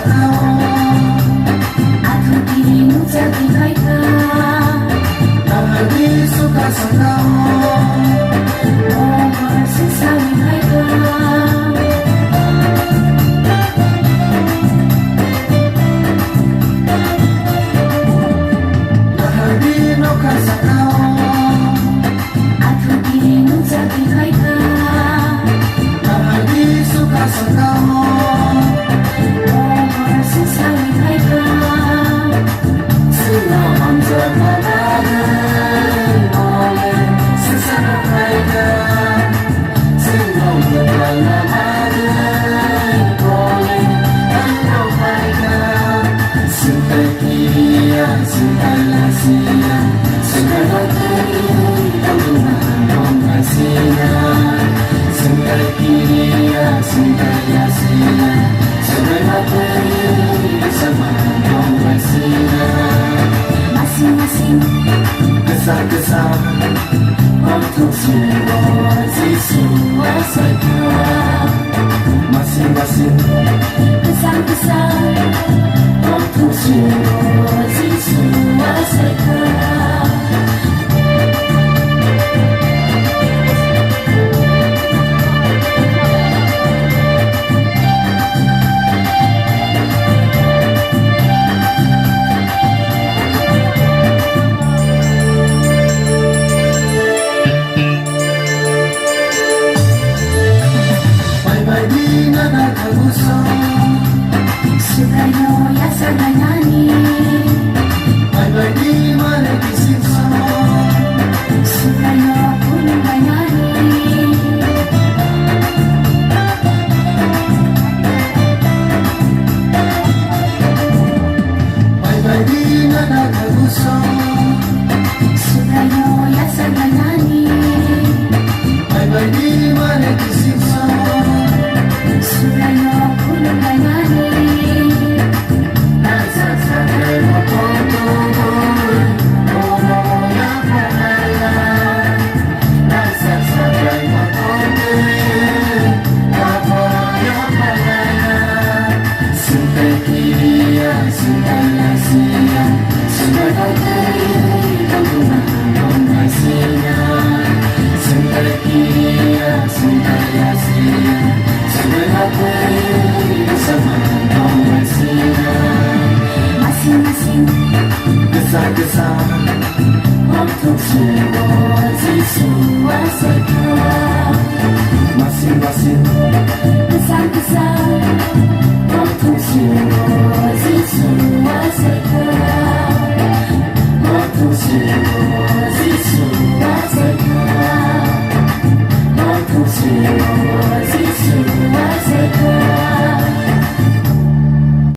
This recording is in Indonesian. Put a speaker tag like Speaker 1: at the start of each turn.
Speaker 1: kau,
Speaker 2: aku dirimu jadi baiklah.
Speaker 1: tak lebih suka kau.
Speaker 2: Oh, bersesali baiklah.
Speaker 1: Tak lebih nokasa kau,
Speaker 2: Aku dirimu jadi baiklah.
Speaker 1: tak lebih suka kau.
Speaker 2: Oh, bersesali baiklah.
Speaker 1: Senang menjadi oleh sesama mereka. Senang berlama-lama oleh engkau mereka. Sintai dia, sintai sia, sintai hati kamu mengasihinya. Sintai dia, sintai sia, sintai hati bersama mengasihinya.
Speaker 2: Masing-masing
Speaker 1: Kesan-kesan
Speaker 2: untuk semua siswa sekolah.
Speaker 1: masing-masing
Speaker 2: Kesan-kesan untuk semua siswa sekolah.
Speaker 1: Bye-bye di nada kaguso.
Speaker 2: Sukayo ya sanganani.
Speaker 1: Bye-bye di mana kisikso.
Speaker 2: Sukayo aku nangani.
Speaker 1: Bye-bye di nada kaguso.
Speaker 2: Sukayo ya sanganani.
Speaker 1: Bye-bye di mana kisikso.
Speaker 2: Sukayo aku nangani.
Speaker 1: Nasasakai mokoto Kono yang palaya. Nasasakai mokoto Kono yang palaya. Sintai dia, sintai sia, sintai hati kamu mengasihinya. Sintai dia, sintai sia, sintai hati bersama mengasihinya.
Speaker 2: Masing-masing
Speaker 1: Kesan-kesan
Speaker 2: untuk semua siswa sekolah.
Speaker 1: masing-masing